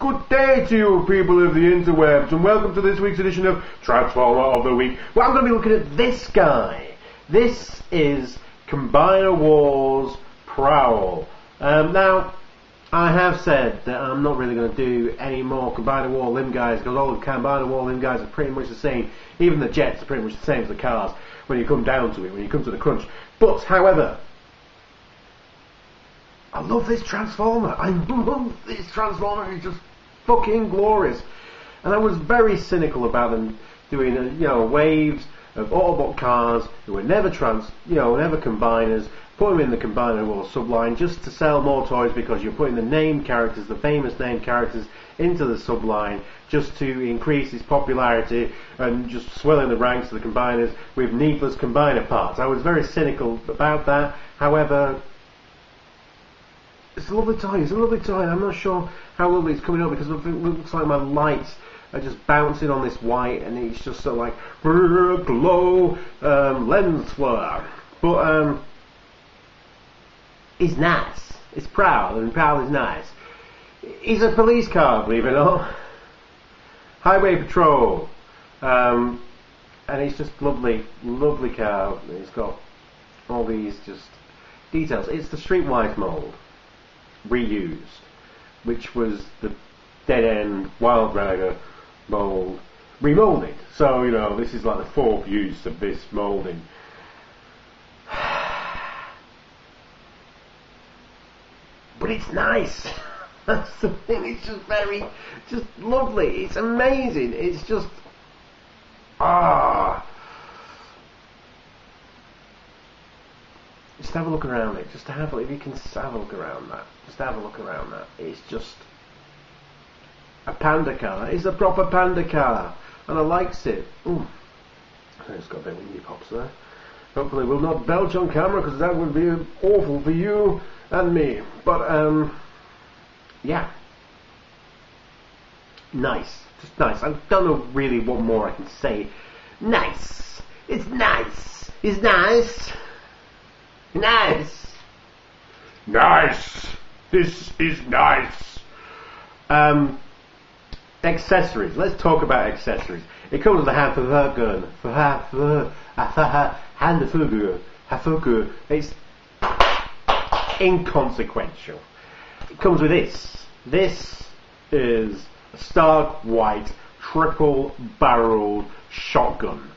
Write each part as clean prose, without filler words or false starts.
good day to you people of the interwebs, and welcome to this week's edition of Transformer of the Week. Well, I'm going to be looking at this guy. This is Combiner Wars Prowl. Now, I have said that I'm not really going to do any more Combiner War limb guys, because all the Combiner War limb guys are pretty much the same. Even the jets are pretty much the same as the cars when you come down to it, when you come to the crunch. But, however, I love this Transformer. I love this Transformer. It's just fucking glorious. And I was very cynical about them doing, waves of Autobot cars who were never never combiners. Put them in the Combiner War subline just to sell more toys, because you're putting the named characters, the famous named characters, into the subline just to increase its popularity and just swelling the ranks of the combiners with needless combiner parts. I was very cynical about that. However, it's a lovely toy. It's a lovely toy. I'm not sure how lovely it's coming up, because it looks like my lights are just bouncing on this white, and it's just sort of like glow lens flare. But he's nice. It's Prowl, and Prowl is nice. He's a police car, believe it or not. Highway patrol, and it's just lovely, lovely car. It's got all these just details. It's the Streetwise mold reused, which was the dead end Wild Rider mold remolded. So this is like the fourth use of this molding. But it's nice. That's the thing. It's just lovely. It's amazing. It's just Just have a look around it. Just have, if you can have a look around that. Just have a look around that. It's just a panda car. It's a proper panda car, and I likes it. Ooh, it's got a bit of windy pops there. Hopefully, we'll not belch on camera, because that would be awful for you and me. But yeah, nice, just nice. I don't know really what more I can say. Nice. It's nice. It's nice. Nice. Nice. This is nice. Accessories. Let's talk about accessories. It comes with a Handfuger. It's inconsequential. It comes with this. This is a stark white triple barreled shotgun.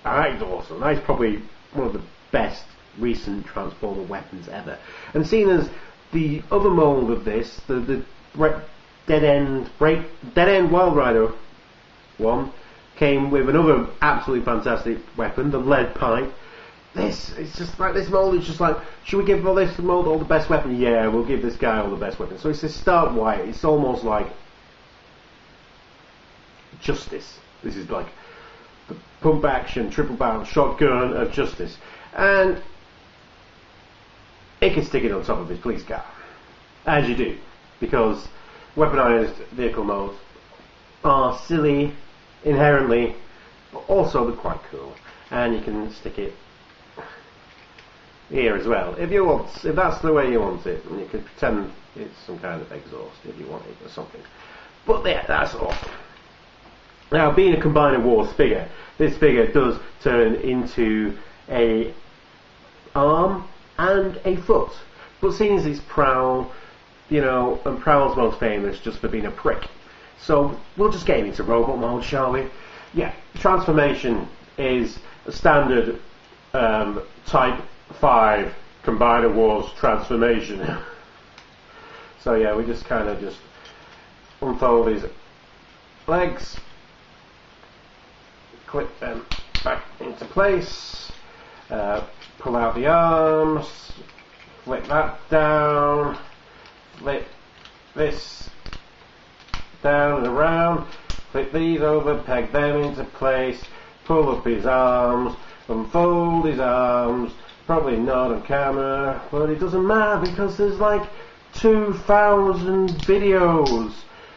That is awesome. That is probably one of the best recent Transformer weapons ever. And seeing as the other mold of this, the dead end Wild Rider one, came with another absolutely fantastic weapon, the lead pipe. It's just like this mold is just like, should we give this mold all the best weapon? Yeah, we'll give this guy all the best weapon. So it's a stark white. It's almost like Justice. This is like the pump action triple barrel shotgun of Justice, and it can stick it on top of his police car, as you do, because weaponized vehicle modes are silly inherently, but also they're quite cool, and you can stick it here as well if you want, if that's the way you want it, and you can pretend it's some kind of exhaust if you want it or something. But yeah, that's awesome. Now, being a Combiner Wars figure, this figure does turn into a arm and a foot. But seeing as it's Prowl, and Prowl's most famous just for being a prick, so we'll just get him into robot mode, shall we? Yeah, transformation is a standard Type 5 Combiner Wars transformation. So yeah, we just kind of just unfold his legs, clip them back into place, pull out the arms, flip that down, flip this down and around, flip these over, peg them into place, pull up his arms, unfold his arms, probably not on camera, but it doesn't matter, because there's like 2,000 videos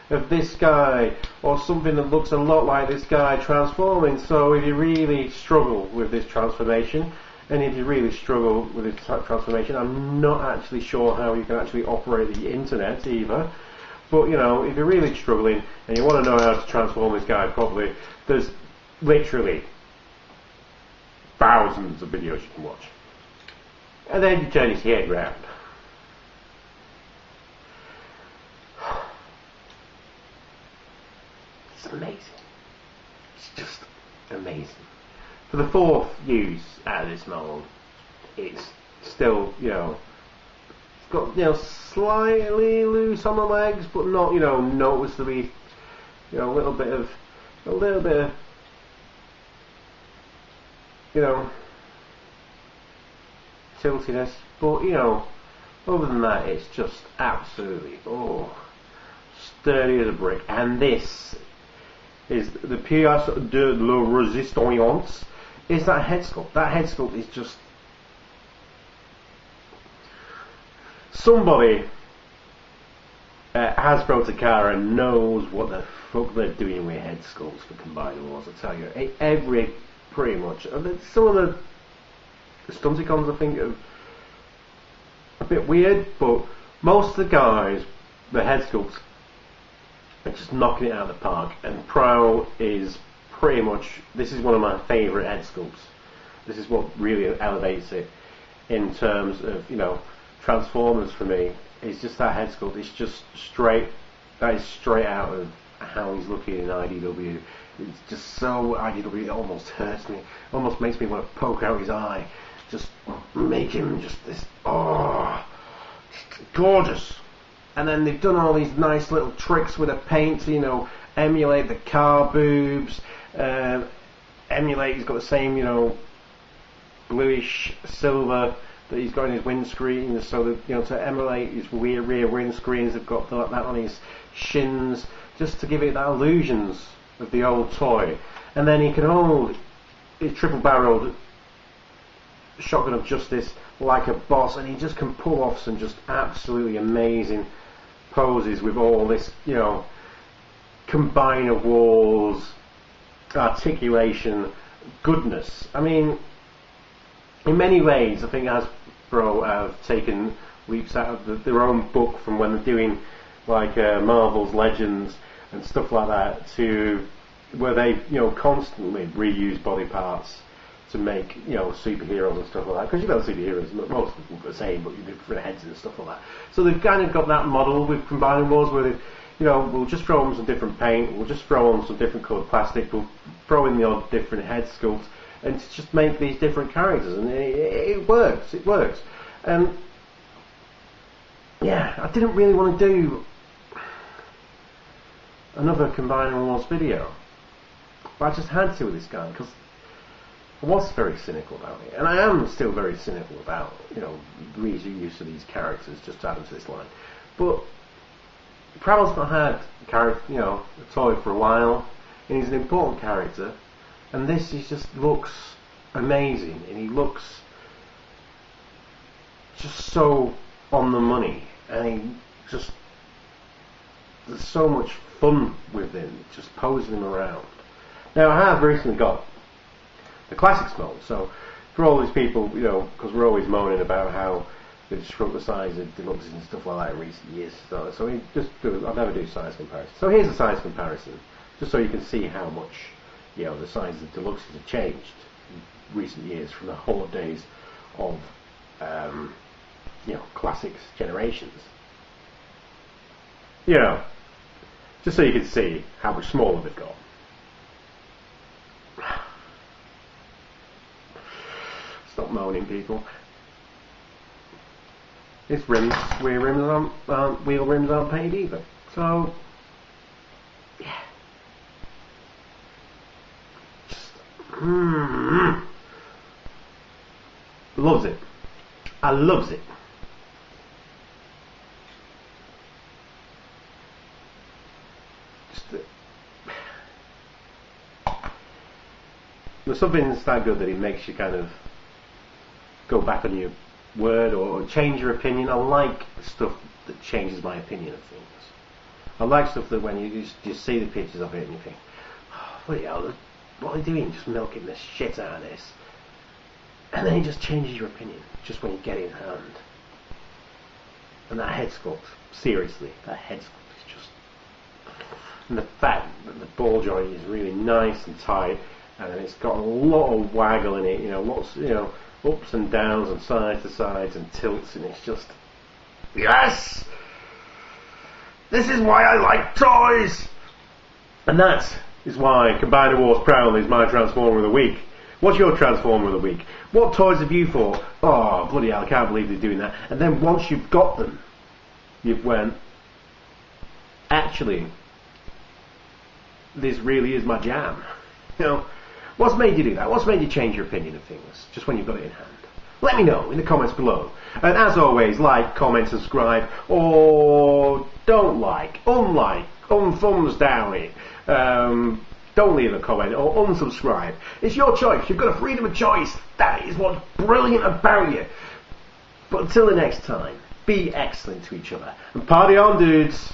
of this guy or something that looks a lot like this guy transforming. So if you really struggle with this transformation, and if you really struggle with this transformation, I'm not actually sure how you can actually operate the internet either, But you know, if you're really struggling and you want to know how to transform this guy properly, there's literally thousands of videos you can watch. And then you turn his head round. It's amazing. It's just amazing. For the fourth use out of this mould, it's still, you know, it's got, you know, slightly loose on the legs, but not, you know, noticeably, you know, a little bit of, you know, tiltiness. But, you know, other than that, it's just absolutely, sturdy as a brick. And this is the pièce de la résistance. Is that head sculpt. That head sculpt is just... Somebody has Takara and knows what the fuck they're doing with head sculpts for Combiner Wars, I tell you. Pretty much. Some of the Stunticons I think are a bit weird, but most of the guys, the head sculpts, are just knocking it out of the park. And Prowl is pretty much, this is one of my favourite head sculpts. This is what really elevates it in terms of, you know, Transformers for me. It's just that head sculpt. It's just straight, that is straight out of how he's looking in IDW. It's just so IDW, it almost hurts me. Almost makes me want to poke out his eye. Just make him just this, gorgeous. And then they've done all these nice little tricks with the paint to, you know, emulate the car boobs. He's got the same, you know, bluish silver that he's got in his windscreen, so that, you know, to emulate his rear windscreens, they've got that on his shins, just to give it that illusions of the old toy. And then he can hold his triple-barreled shotgun of justice like a boss, and he just can pull off some just absolutely amazing poses with all this, you know, Combiner Wars articulation goodness. I mean, in many ways I think Hasbro have taken leaps out of their own book from when they're doing like Marvel's Legends and stuff like that, to where they, you know, constantly reuse body parts to make, you know, superheroes and stuff like that. Because you've got superheroes, most of them are the same, but you do different heads and stuff like that. So they've kind of got that model with Combiner Wars, where they've, you know, we'll just throw on some different paint, we'll just throw on some different coloured plastic, we'll throw in the odd different head sculpts, and to just make these different characters, and it works. And yeah, I didn't really want to do another Combiner Wars video, but I just had to with this guy, because I was very cynical about it, and I am still very cynical about, you know, the reuse of these characters just to add them to this line. But Prowl's not had you know, a toy for a while, and he's an important character, and this he just looks amazing, and he looks just so on the money, and he just, there's so much fun with him, just posing him around. Now I have recently got the Classics mold, so for all these people, you know, because we're always moaning about how they've shrunk the size of deluxes and stuff like that in recent years, so we just do, I'll never do size comparison. So here's a size comparison, just so you can see how much, you know, the size of deluxes have changed in recent years from the holidays of, you know, Classics generations. You know, just so you can see how much smaller they've got. Stop moaning, people. This rims, wheel rims aren't paid either. So, yeah. Just, loves it. I loves it. Just, there's something that's that good that it makes you kind of go back on your word or change your opinion. I like stuff that changes my opinion of things. I like stuff that when you just see the pictures of it and you think, oh, bloody hell, what are they doing? Just milking the shit out of this. And then it just changes your opinion just when you get it in hand. And that head sculpt, seriously, that head sculpt is just and the fact that the ball joint is really nice and tight, and it's got a lot of waggle in it, lots, ups and downs and sides to sides and tilts, and it's just, yes! This is why I like toys! And that is why Combiner Wars Prowl is my Transformer of the Week. What's your Transformer of the Week? What toys have you thought, oh, bloody hell, I can't believe they're doing that? And then once you've got them, you've went, actually, this really is my jam. What's made you do that? What's made you change your opinion of things, just when you've got it in hand? Let me know in the comments below. And as always, like, comment, subscribe, or don't like, unlike, thumbs down it. Don't leave a comment or unsubscribe. It's your choice. You've got a freedom of choice. That is what's brilliant about you. But until the next time, be excellent to each other. And party on, dudes.